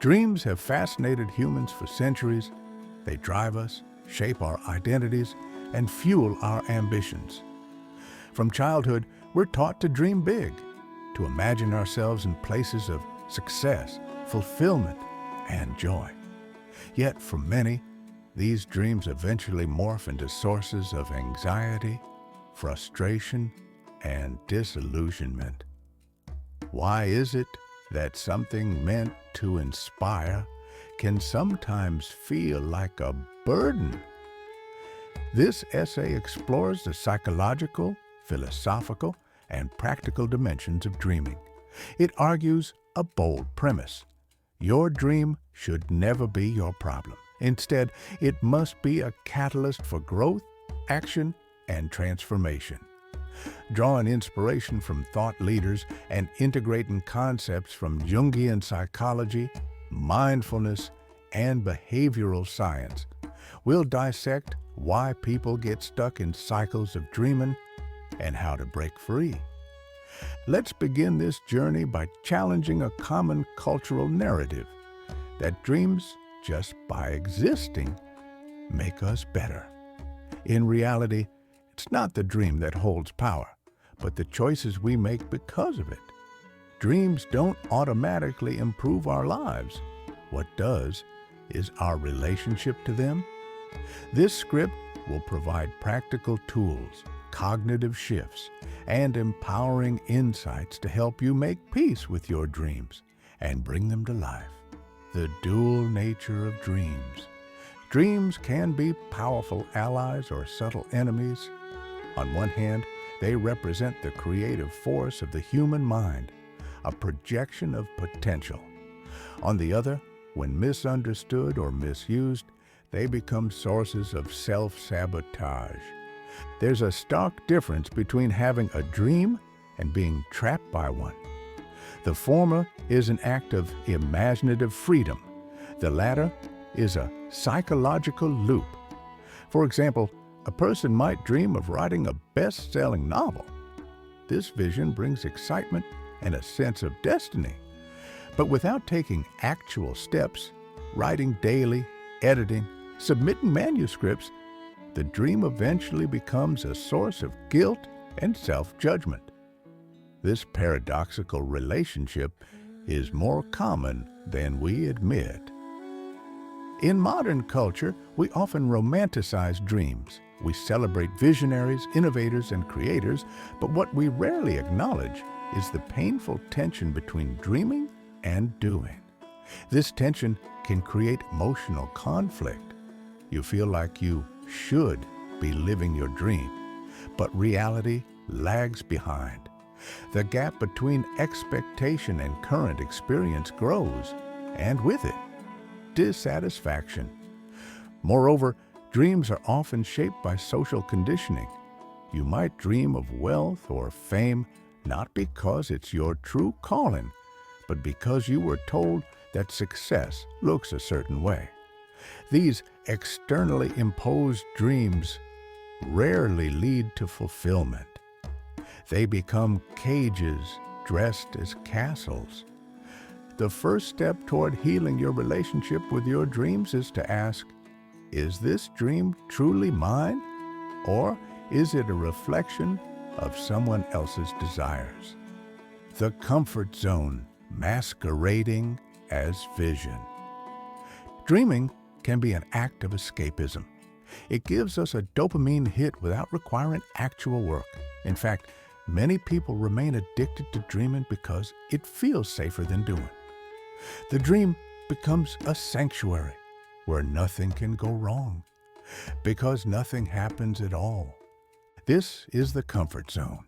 Dreams have fascinated humans for centuries. They drive us, shape our identities, and fuel our ambitions. From childhood, we're taught to dream big, to imagine ourselves in places of success, fulfillment, and joy. Yet for many, these dreams eventually morph into sources of anxiety, frustration, and disillusionment. Why is it that something meant to inspire can sometimes feel like a burden? This essay explores the psychological, philosophical, and practical dimensions of dreaming. It argues a bold premise. Your dream should never be your problem. Instead, it must be a catalyst for growth, action, and transformation. Drawing inspiration from thought leaders and integrating concepts from Jungian psychology, mindfulness, and behavioral science, we'll dissect why people get stuck in cycles of dreaming and how to break free. Let's begin this journey by challenging a common cultural narrative that dreams, just by existing, make us better. In reality, it's not the dream that holds power, but the choices we make because of it. Dreams don't automatically improve our lives. What does is our relationship to them. This script will provide practical tools, cognitive shifts, and empowering insights to help you make peace with your dreams and bring them to life. The dual nature of dreams. Dreams can be powerful allies or subtle enemies. On one hand, they represent the creative force of the human mind, a projection of potential. On the other, when misunderstood or misused, they become sources of self-sabotage. There's a stark difference between having a dream and being trapped by one. The former is an act of imaginative freedom. The latter is a psychological loop. For example, a person might dream of writing a best-selling novel. This vision brings excitement and a sense of destiny. But without taking actual steps, writing daily, editing, submitting manuscripts, the dream eventually becomes a source of guilt and self-judgment. This paradoxical relationship is more common than we admit. In modern culture, we often romanticize dreams. We celebrate visionaries, innovators, and creators, but what we rarely acknowledge is the painful tension between dreaming and doing. This tension can create emotional conflict. You feel like you should be living your dream, but reality lags behind. The gap between expectation and current experience grows, and with it, dissatisfaction. Moreover, dreams are often shaped by social conditioning. You might dream of wealth or fame not because it's your true calling, but because you were told that success looks a certain way. These externally imposed dreams rarely lead to fulfillment. They become cages dressed as castles. The first step toward healing your relationship with your dreams is to ask, is this dream truly mine, or is it a reflection of someone else's desires? The comfort zone masquerading as vision. Dreaming can be an act of escapism. It gives us a dopamine hit without requiring actual work. In fact, many people remain addicted to dreaming because it feels safer than doing. The dream becomes a sanctuary where nothing can go wrong, because nothing happens at all. This is the comfort zone.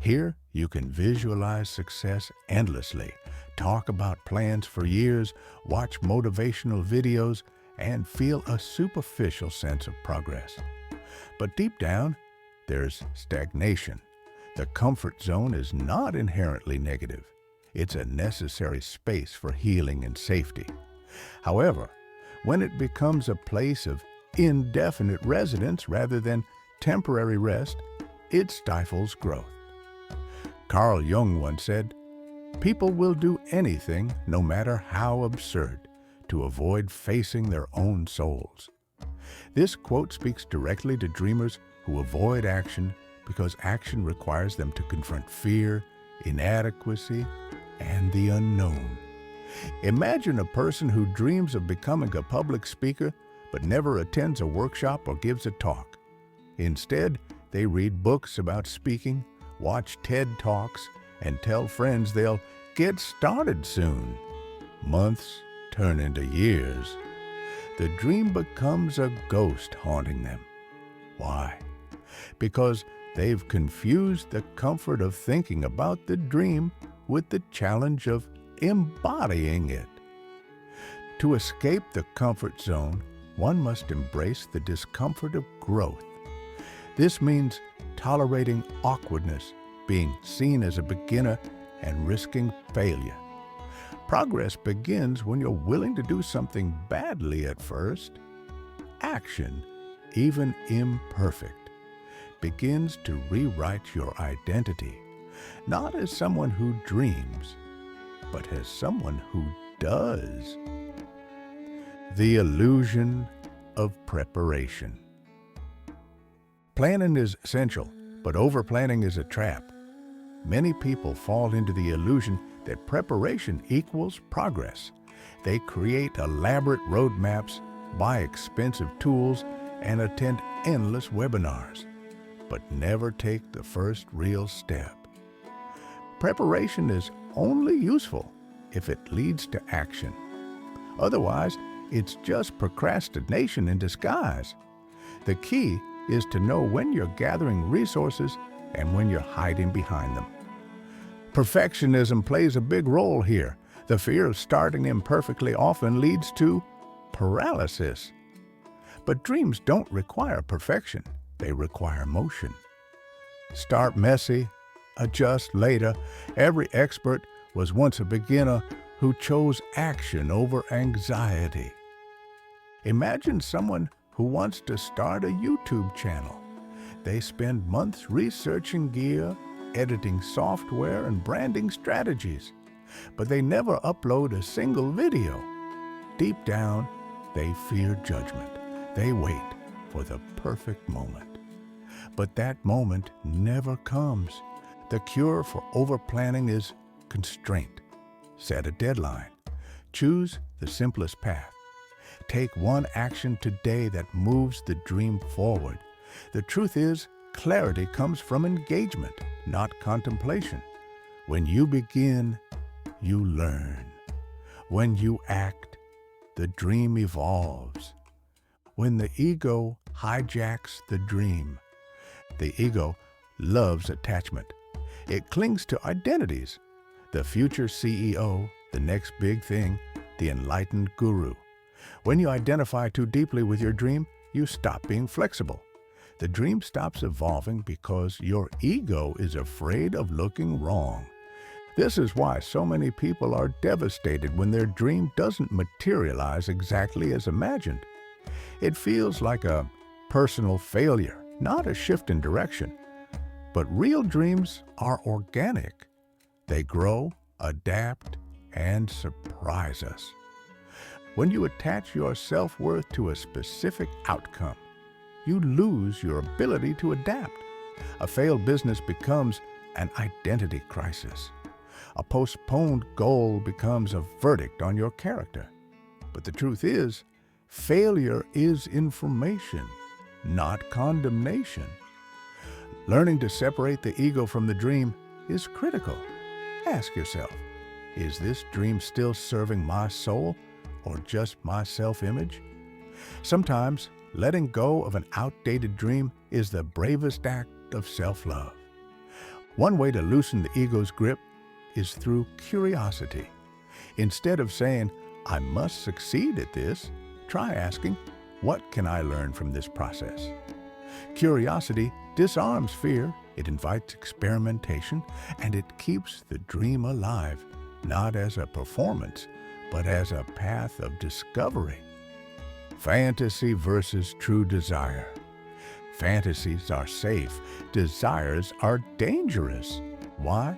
Here, you can visualize success endlessly, talk about plans for years, watch motivational videos, and feel a superficial sense of progress. But deep down, there's stagnation. The comfort zone is not inherently negative. It's a necessary space for healing and safety. However, when it becomes a place of indefinite residence rather than temporary rest, it stifles growth. Carl Jung once said, People will do anything, no matter how absurd, to avoid facing their own souls. This quote speaks directly to dreamers who avoid action because action requires them to confront fear, inadequacy, and the unknown. Imagine a person who dreams of becoming a public speaker but never attends a workshop or gives a talk. Instead, they read books about speaking, watch TED Talks, and tell friends they'll get started soon. Months turn into years. The dream becomes a ghost haunting them. Why? Because they've confused the comfort of thinking about the dream with the challenge of embodying it. To escape the comfort zone, one must embrace the discomfort of growth. This means tolerating awkwardness, being seen as a beginner, and risking failure. Progress begins when you're willing to do something badly at first. Action, even imperfect, begins to rewrite your identity, not as someone who dreams, but as someone who does. The illusion of preparation. Planning is essential, but overplanning is a trap. Many people fall into the illusion that preparation equals progress. They create elaborate roadmaps, buy expensive tools, and attend endless webinars, but never take the first real step. Preparation is only useful if it leads to action. Otherwise, it's just procrastination in disguise. The key is to know when you're gathering resources and when you're hiding behind them. Perfectionism plays a big role here. The fear of starting imperfectly often leads to paralysis. But dreams don't require perfection. They require motion. Start messy, adjust later. Every expert was once a beginner who chose action over anxiety. Imagine someone who wants to start a YouTube channel. They spend months researching gear, editing software, and branding strategies, but they never upload a single video. Deep down, they fear judgment. They wait for the perfect moment. But that moment never comes. The cure for overplanning is constraint. Set a deadline. Choose the simplest path. Take one action today that moves the dream forward. The truth is, clarity comes from engagement, not contemplation. When you begin, you learn. When you act, the dream evolves. When the ego hijacks the dream, the ego loves attachment. It clings to identities. The future CEO, the next big thing, the enlightened guru. When you identify too deeply with your dream, you stop being flexible. The dream stops evolving because your ego is afraid of looking wrong. This is why so many people are devastated when their dream doesn't materialize exactly as imagined. It feels like a personal failure, not a shift in direction. But real dreams are organic. They grow, adapt, and surprise us. When you attach your self-worth to a specific outcome, you lose your ability to adapt. A failed business becomes an identity crisis. A postponed goal becomes a verdict on your character. But the truth is, failure is information, not condemnation. Learning to separate the ego from the dream is critical. Ask yourself, is this dream still serving my soul or just my self-image? Sometimes, letting go of an outdated dream is the bravest act of self-love. One way to loosen the ego's grip is through curiosity. Instead of saying, I must succeed at this, try asking, what can I learn from this process? Curiosity disarms fear, it invites experimentation, and it keeps the dream alive, not as a performance, but as a path of discovery. Fantasy versus true desire. Fantasies are safe. Desires are dangerous. Why?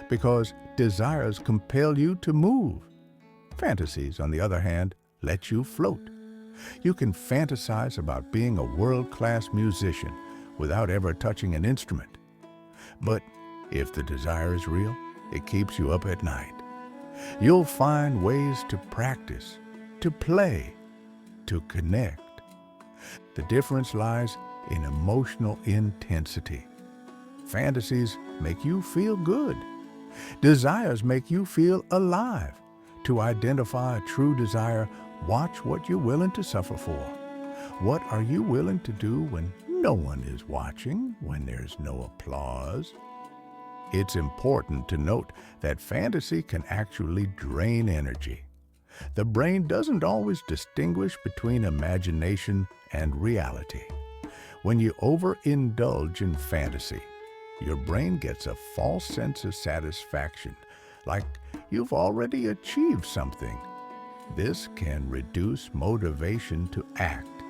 Because Desires compel you to move. Fantasies, on the other hand, let you float. You can fantasize about being a world-class musician without ever touching an instrument. But if the desire is real, it keeps you up at night. You'll find ways to practice, to play, to connect. The difference lies in emotional intensity. Fantasies make you feel good. Desires make you feel alive. To identify a true desire, watch what you're willing to suffer for. What are you willing to do when no one is watching, when there's no applause? It's important to note that fantasy can actually drain energy. The brain doesn't always distinguish between imagination and reality. When you overindulge in fantasy, your brain gets a false sense of satisfaction, like you've already achieved something. This can reduce motivation to act.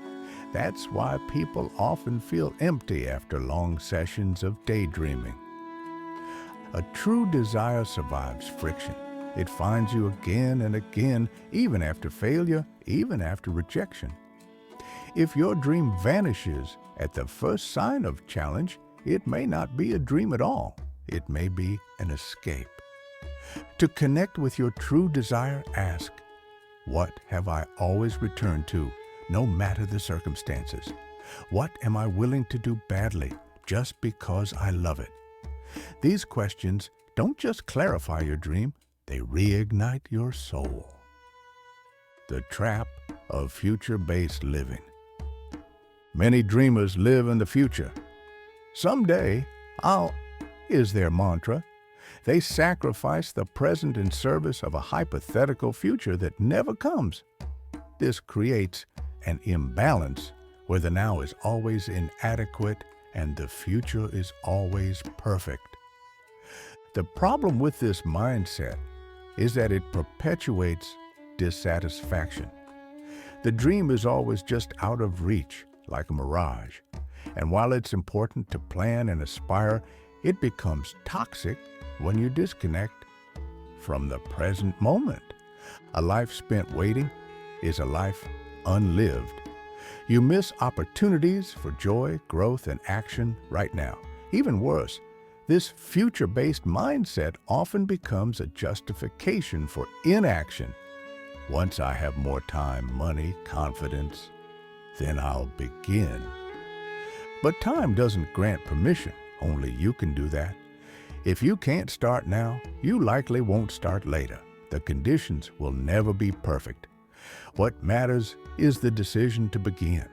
That's why people often feel empty after long sessions of daydreaming. A true desire survives friction. It finds you again and again, even after failure, even after rejection. If your dream vanishes at the first sign of challenge, it may not be a dream at all. It may be an escape. To connect with your true desire, ask, what have I always returned to, no matter the circumstances? What am I willing to do badly just because I love it? These questions don't just clarify your dream, they reignite your soul. The trap of future-based living. Many dreamers live in the future. Someday, is their mantra. They sacrifice the present in service of a hypothetical future that never comes. This creates an imbalance where the now is always inadequate and the future is always perfect. The problem with this mindset is that it perpetuates dissatisfaction. The dream is always just out of reach, like a mirage. And while it's important to plan and aspire, it becomes toxic when you disconnect from the present moment. A life spent waiting is a life unlived. You miss opportunities for joy, growth, and action right now. Even worse, this future-based mindset often becomes a justification for inaction. Once I have more time, money, confidence, then I'll begin. But time doesn't grant permission. Only you can do that. If you can't start now, you likely won't start later. The conditions will never be perfect. What matters is the decision to begin.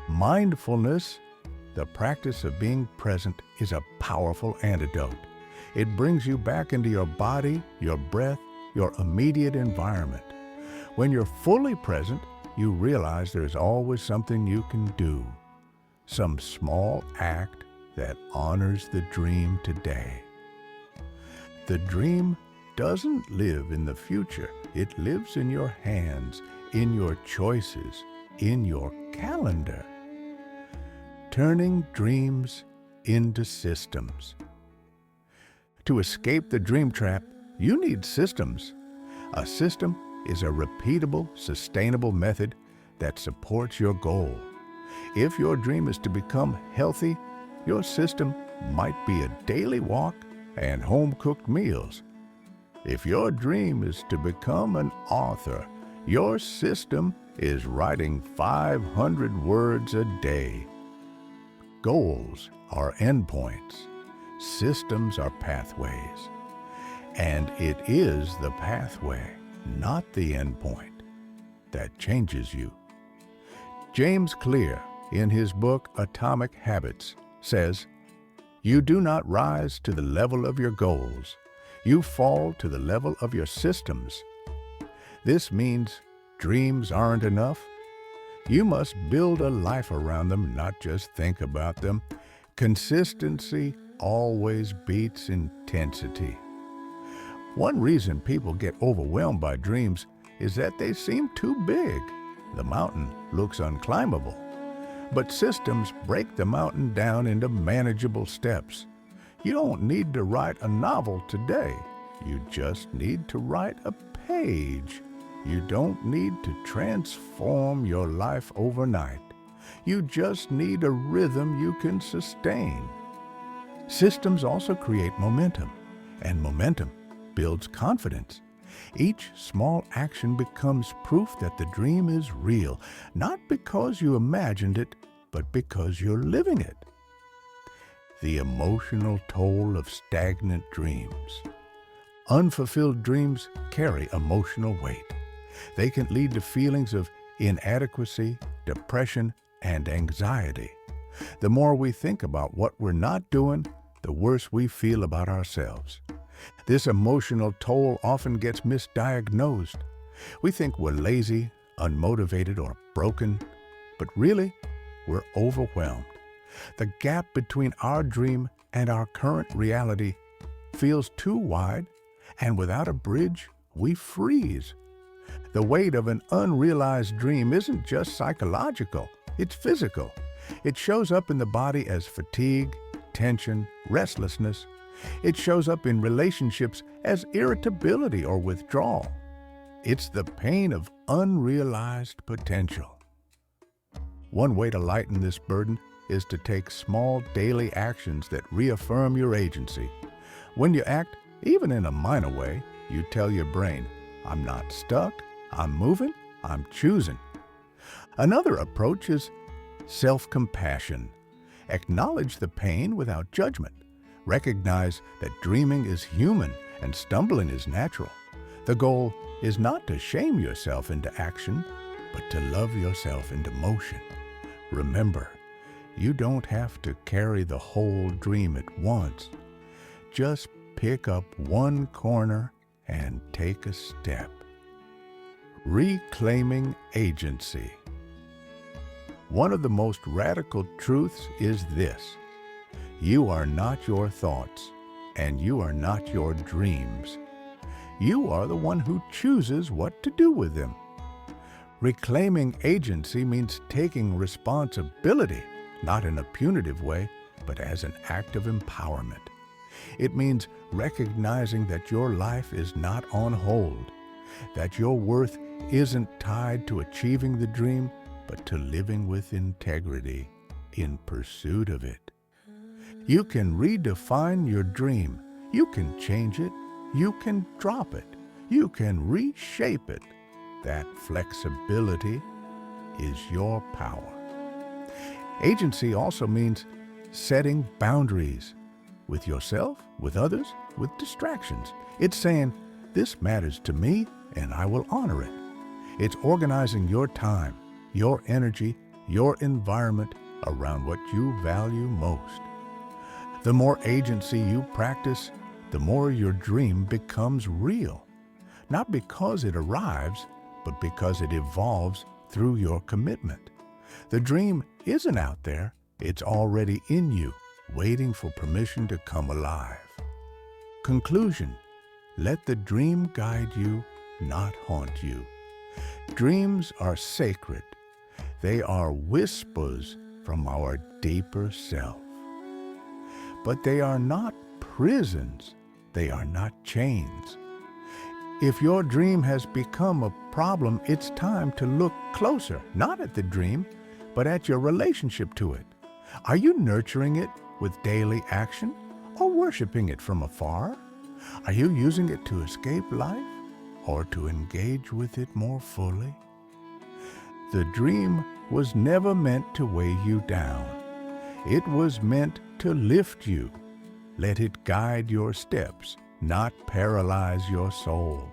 Mindfulness, the practice of being present, is a powerful antidote. It brings you back into your body, your breath, your immediate environment. When you're fully present, you realize there's always something you can do. Some small act that honors the dream today. The dream doesn't live in the future. It lives in your hands, in your choices, in your calendar. Turning dreams into systems. To escape the dream trap, you need systems. A system is a repeatable, sustainable method that supports your goal. If your dream is to become healthy, your system might be a daily walk and home-cooked meals. If your dream is to become an author, your system is writing 500 words a day. Goals are endpoints. Systems are pathways. And it is the pathway, not the endpoint, that changes you. James Clear, in his book Atomic Habits, says, "You do not rise to the level of your goals. You fall to the level of your systems." This means dreams aren't enough. You must build a life around them, not just think about them. Consistency always beats intensity. One reason people get overwhelmed by dreams is that they seem too big. The mountain looks unclimbable. But systems break the mountain down into manageable steps. You don't need to write a novel today. You just need to write a page. You don't need to transform your life overnight. You just need a rhythm you can sustain. Systems also create momentum, and momentum builds confidence. Each small action becomes proof that the dream is real, not because you imagined it, but because you're living it. The emotional toll of stagnant dreams. Unfulfilled dreams carry emotional weight. They can lead to feelings of inadequacy, depression, and anxiety. The more we think about what we're not doing, the worse we feel about ourselves. This emotional toll often gets misdiagnosed. We think we're lazy, unmotivated, or broken, but really, we're overwhelmed. The gap between our dream and our current reality feels too wide, and without a bridge, we freeze. The weight of an unrealized dream isn't just psychological, it's physical. It shows up in the body as fatigue, tension, restlessness. It shows up in relationships as irritability or withdrawal. It's the pain of unrealized potential. One way to lighten this burden is to take small daily actions that reaffirm your agency. When you act, even in a minor way, you tell your brain, I'm not stuck, I'm moving, I'm choosing. Another approach is self-compassion. Acknowledge the pain without judgment. Recognize that dreaming is human and stumbling is natural. The goal is not to shame yourself into action, but to love yourself into motion. Remember, you don't have to carry the whole dream at once. Just pick up one corner and take a step. Reclaiming agency. One of the most radical truths is this: you are not your thoughts, and you are not your dreams. You are the one who chooses what to do with them. Reclaiming agency means taking responsibility, not in a punitive way, but as an act of empowerment. It means recognizing that your life is not on hold, that your worth isn't tied to achieving the dream, but to living with integrity in pursuit of it. You can redefine your dream. You can change it. You can drop it. You can reshape it. That flexibility is your power. Agency also means setting boundaries with yourself, with others, with distractions. It's saying, this matters to me and I will honor it. It's organizing your time, your energy, your environment around what you value most. The more agency you practice, the more your dream becomes real. Not because it arrives, but because it evolves through your commitment. The dream isn't out there, it's already in you, waiting for permission to come alive. Conclusion: let the dream guide you, not haunt you. Dreams are sacred. They are whispers from our deeper self. But they are not prisons. They are not chains. If your dream has become a problem, it's time to look closer, not at the dream, but at your relationship to it. Are you nurturing it with daily action or worshiping it from afar? Are you using it to escape life or to engage with it more fully? The dream was never meant to weigh you down. It was meant to lift you. Let it guide your steps, not paralyze your soul.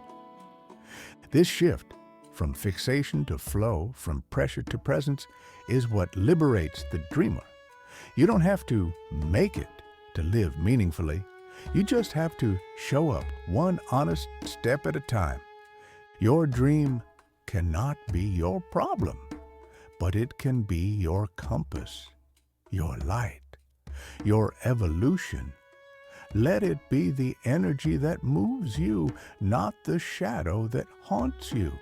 This shift from fixation to flow, from pressure to presence, is what liberates the dreamer. You don't have to make it to live meaningfully. You just have to show up one honest step at a time. Your dream cannot be your problem, but it can be your compass, your light, your evolution. Let it be the energy that moves you, not the shadow that haunts you.